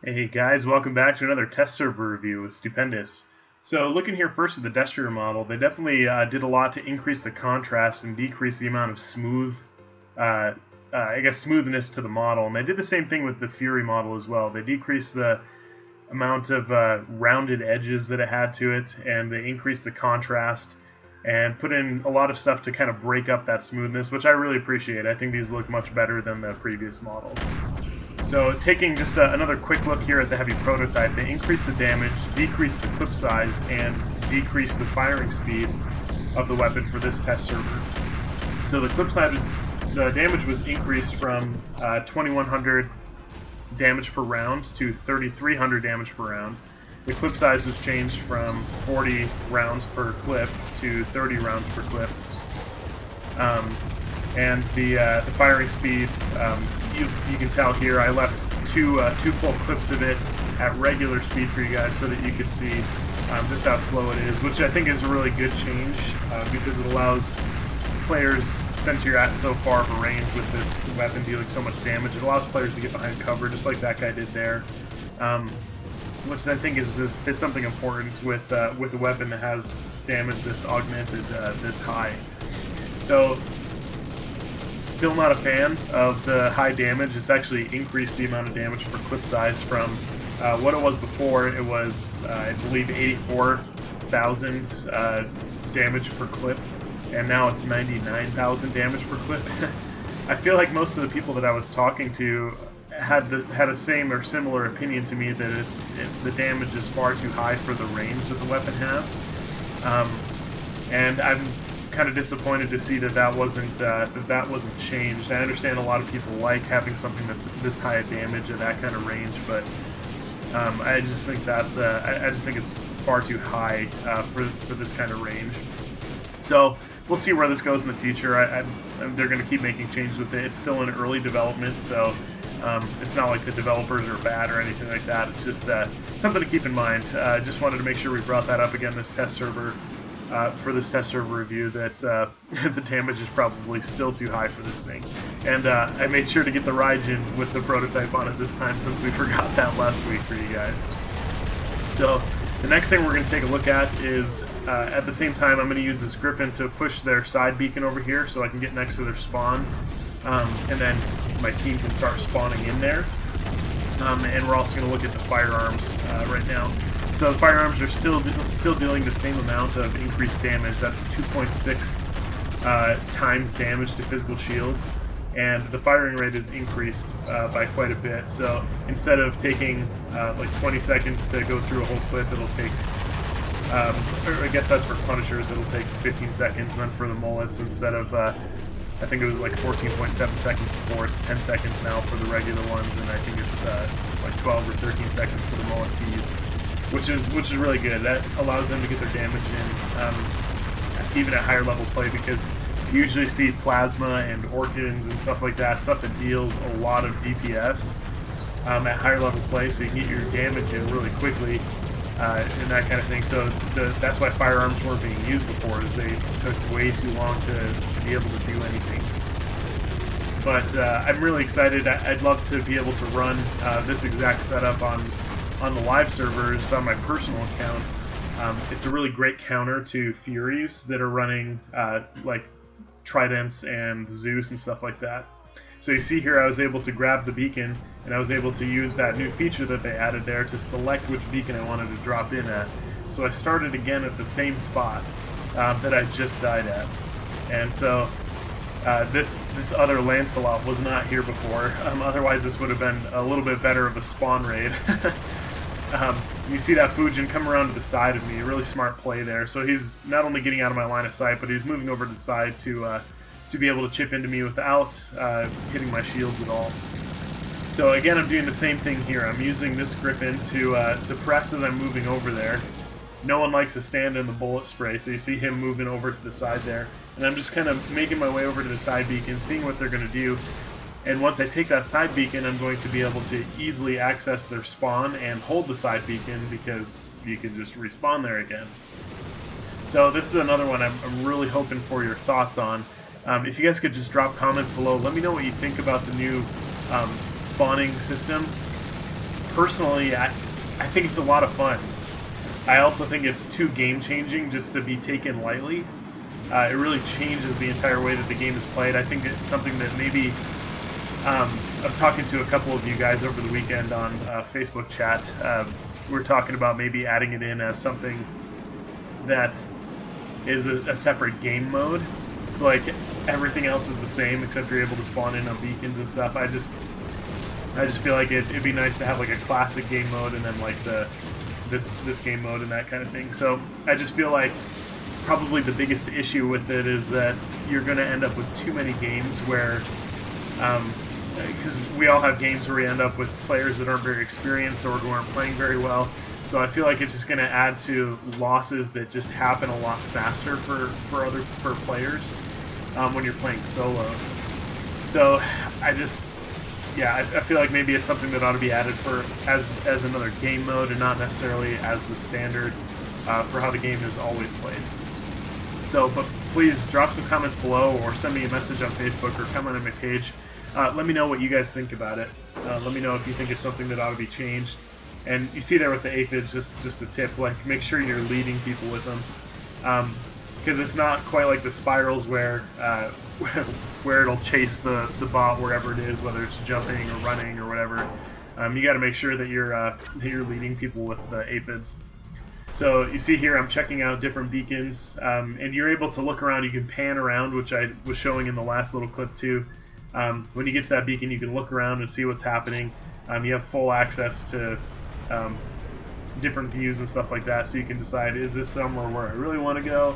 Hey guys, welcome back to another test server review with Pendous. So looking here first at the Destroyer model, they definitely did a lot to increase the contrast and decrease the amount of smoothness to the model. And they did the same thing with the Fury model as well. They decreased the amount of rounded edges that it had to it, and they increased the contrast and put in a lot of stuff to kind of break up that smoothness, which I really appreciate. I think these look much better than the previous models. So taking just another quick look here at the heavy prototype, they increased the damage, decreased the clip size, and decreased the firing speed of the weapon for this test server. So the clip size, the damage was increased from 2100 damage per round to 3300 damage per round. The clip size was changed from 40 rounds per clip to 30 rounds per clip. And the firing speed, you can tell here, I left two full clips of it at regular speed for you guys so that you could see just how slow it is, which I think is a really good change because it allows players, since you're at so far of a range with this weapon dealing so much damage, it allows players to get behind cover just like that guy did there, which I think is something important with a weapon that has damage that's augmented this high. So still not a fan of the high damage. It's actually increased the amount of damage per clip size from what it was before. It was, I believe, 84,000 damage per clip, and now it's 99,000 damage per clip. I feel like most of the people that I was talking to had a same or similar opinion to me that the damage is far too high for the range that the weapon has, and I'm kind of disappointed to see that wasn't changed. I understand a lot of people like having something that's this high of damage at that kind of range, but I just think it's far too high for this kind of range. So we'll see where this goes in the future. They're going to keep making changes with it. It's still in early development, so it's not like the developers are bad or anything like that. It's just something to keep in mind. Just wanted to make sure we brought that up again this test server. For this test server review, that the damage is probably still too high for this thing. And I made sure to get the Raijin with the prototype on it this time since we forgot that last week for you guys. So the next thing we're going to take a look at is, at the same time, I'm going to use this Griffin to push their side beacon over here so I can get next to their spawn, and then my team can start spawning in there. And we're also going to look at the firearms right now. So the firearms are still dealing the same amount of increased damage. That's 2.6 times damage to physical shields, and the firing rate is increased by quite a bit. So instead of taking like 20 seconds to go through a whole clip, it'll take, or I guess that's for Punishers, it'll take 15 seconds, and then for the mullets, instead of I think it was like 14.7 seconds before, it's 10 seconds now for the regular ones, and I think it's like 12 or 13 seconds for the mullet tees. Which is really good. That allows them to get their damage in, even at higher level play, because you usually see plasma and organs and stuff like that, stuff that deals a lot of DPS at higher level play, so you can get your damage in really quickly and that kind of thing. So that's why firearms weren't being used before, is they took way too long to be able to do anything. But I'm really excited. I'd love to be able to run this exact setup on the live servers on my personal account. It's a really great counter to Furies that are running like Tridents and Zeus and stuff like that. So you see here I was able to grab the beacon, and I was able to use that new feature that they added there to select which beacon I wanted to drop in at. So I started again at the same spot that I just died at. And so this other Lancelot was not here before. Otherwise this would have been a little bit better of a spawn raid. You see that Fujin come around to the side of me, a really smart play there. So he's not only getting out of my line of sight, but he's moving over to the side to be able to chip into me without hitting my shields at all. So again, I'm doing the same thing here. I'm using this Griffin to suppress as I'm moving over there. No one likes to stand in the bullet spray, so you see him moving over to the side there. And I'm just kind of making my way over to the side beacon, seeing what they're going to do. And once I take that side beacon, I'm going to be able to easily access their spawn and hold the side beacon, because you can just respawn there again. So this is another one I'm really hoping for your thoughts on. If you guys could just drop comments below, let me know what you think about the new spawning system. personally, I think it's a lot of fun. I also think it's too game-changing just to be taken lightly. It really changes the entire way that the game is played. I think it's something that maybe... I was talking to a couple of you guys over the weekend on Facebook chat. We were talking about maybe adding it in as something that is a separate game mode. So like everything else is the same except you're able to spawn in on beacons and stuff. I just feel like it'd be nice to have like a classic game mode and then like this game mode and that kind of thing. So I just feel like probably the biggest issue with it is that you're going to end up with too many games where, because we all have games where we end up with players that aren't very experienced or who aren't playing very well. So I feel like it's just going to add to losses that just happen a lot faster for players when you're playing solo. So I feel like maybe it's something that ought to be added as another game mode and not necessarily as the standard for how the game is always played. So, but please drop some comments below or send me a message on Facebook or comment on my page. Let me know what you guys think about it. Let me know if you think it's something that ought to be changed. And you see there with the aphids, just a tip, like make sure you're leading people with them. Because it's not quite like the spirals where it'll chase the bot wherever it is, whether it's jumping or running or whatever. You got to make sure that you're leading people with the aphids. So you see here I'm checking out different beacons, and you're able to look around. You can pan around, which I was showing in the last little clip too. When you get to that beacon, you can look around and see what's happening. You have full access to different views and stuff like that, so you can decide, is this somewhere where I really want to go?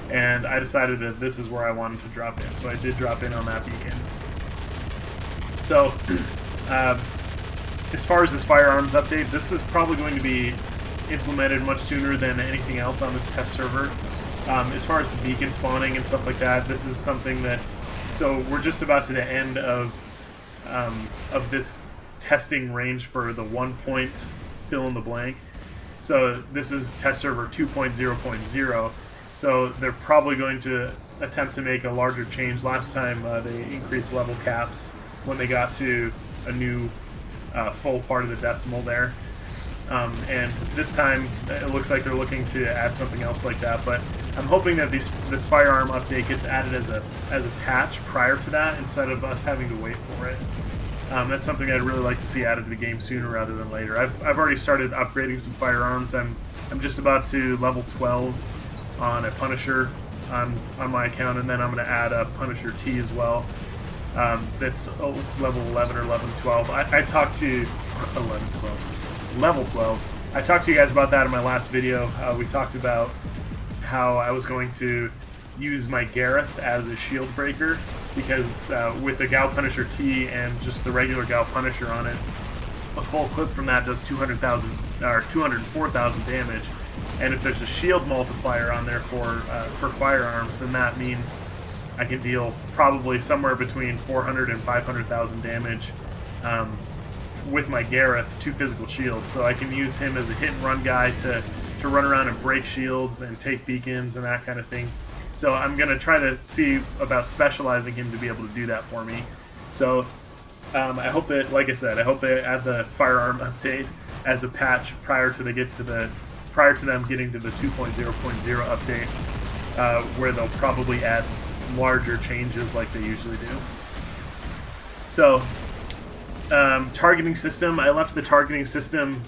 And I decided that this is where I wanted to drop in, so I did drop in on that beacon. So as far as this Firearms update, this is probably going to be implemented much sooner than anything else on this test server. As far as the beacon spawning and stuff like that, this is something that, so we're just about to the end of this testing range for the 1 point fill in the blank. So this is test server 2.0.0. So they're probably going to attempt to make a larger change. Last time they increased level caps when they got to a new full part of the decimal there. And this time it looks like they're looking to add something else like that, but I'm hoping that this firearm update gets added as a patch prior to that instead of us having to wait for it. That's something I'd really like to see added to the game sooner rather than later. I've already started upgrading some firearms. I'm just about to level 12 on a Punisher on my account, and then I'm going to add a Punisher T as well. That's level 11 or 12. I talked to 12. Level 12. I talked to you guys about that in my last video. We talked about how I was going to use my Gareth as a shield breaker, because with the Gal Punisher T and just the regular Gal Punisher on it, a full clip from that does 200,000 or 204,000 damage. And if there's a shield multiplier on there for firearms, then that means I can deal probably somewhere between 400 and 500,000 damage with my Gareth, 2 physical shields. So I can use him as a hit and run guy to run around and break shields and take beacons and that kind of thing. So I'm going to try to see about specializing him to be able to do that for me. So I hope that, like I said, I hope they add the firearm update as a patch prior to them getting to the 2.0.0 update, where they'll probably add larger changes like they usually do. So targeting system, I left the targeting system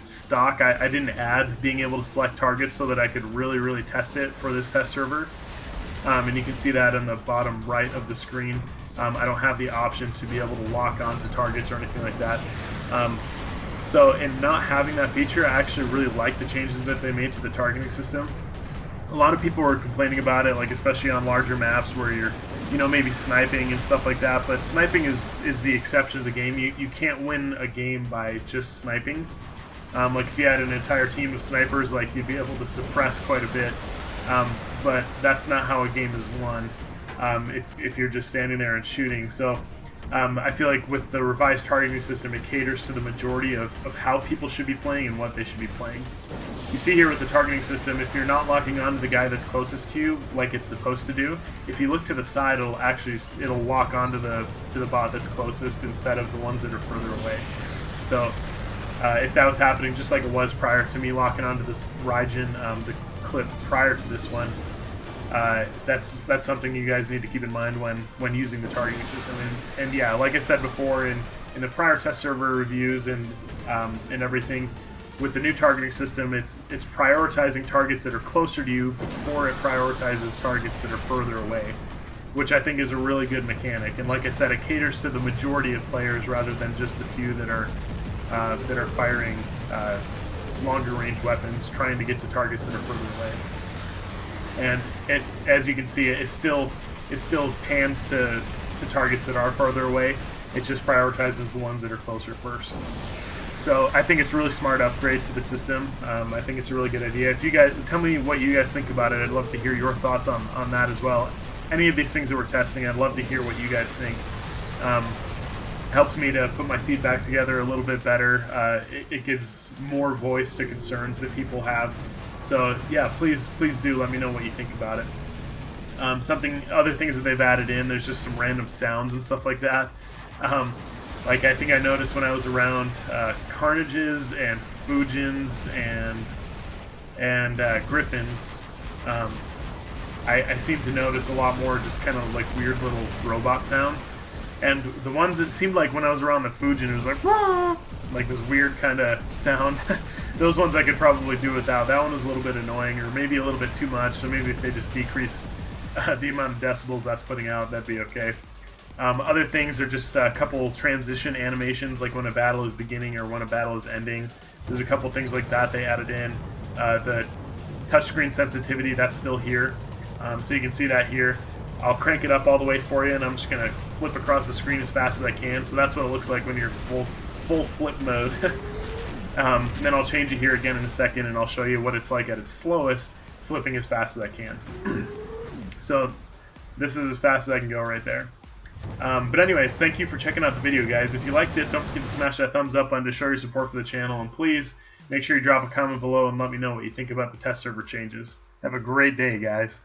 stock. I didn't add being able to select targets so that I could really test it for this test server. And you can see that in the bottom right of the screen. I don't have the option to be able to lock onto targets or anything like that. So in not having that feature, I actually really like the changes that they made to the targeting system. A lot of people were complaining about it, like especially on larger maps where you're, maybe sniping and stuff like that. But sniping is the exception to the game. You can't win a game by just sniping. Like if you had an entire team of snipers, like you'd be able to suppress quite a bit. But that's not how a game is won if you're just standing there and shooting. So I feel like with the revised targeting system, it caters to the majority of how people should be playing and what they should be playing. You see here with the targeting system, if you're not locking on to the guy that's closest to you, like it's supposed to do, if you look to the side, it'll lock onto the bot that's closest instead of the ones that are further away. So if that was happening just like it was prior to me locking onto this Raijin, the clip prior to this one, that's something you guys need to keep in mind when using the targeting system. And yeah, like I said before in the prior test server reviews and everything, with the new targeting system, it's prioritizing targets that are closer to you before it prioritizes targets that are further away, which I think is a really good mechanic. And like I said, it caters to the majority of players rather than just the few that are firing longer range weapons, trying to get to targets that are further away. And as you can see, it still pans to targets that are farther away. It just prioritizes the ones that are closer first. So I think it's a really smart upgrade to the system. I think it's a really good idea. If you guys tell me what you guys think about it, I'd love to hear your thoughts on that as well. Any of these things that we're testing, I'd love to hear what you guys think. Helps me to put my feedback together a little bit better. It gives more voice to concerns that people have. So yeah, please do let me know what you think about it. Other things that they've added in, there's just some random sounds and stuff like that. Like I think I noticed when I was around Carnages and Fujins and Griffins, I seemed to notice a lot more just kind of like weird little robot sounds. And the ones that seemed like when I was around the Fujin, it was like this weird kind of sound. Those ones I could probably do without. That one was a little bit annoying, or maybe a little bit too much. So maybe if they just decreased the amount of decibels that's putting out, that'd be okay. Other things are just a couple transition animations, like when a battle is beginning or when a battle is ending. There's a couple things like that they added in. The touchscreen sensitivity, that's still here. So you can see that here. I'll crank it up all the way for you, and I'm just going to flip across the screen as fast as I can. So that's what it looks like when you're full flip mode. Then I'll change it here again in a second, and I'll show you what it's like at its slowest, flipping as fast as I can. So this is as fast as I can go right there. But anyways, thank you for checking out the video, guys. If you liked it, don't forget to smash that thumbs up button to show your support for the channel, and please make sure you drop a comment below and let me know what you think about the test server changes. Have a great day, guys.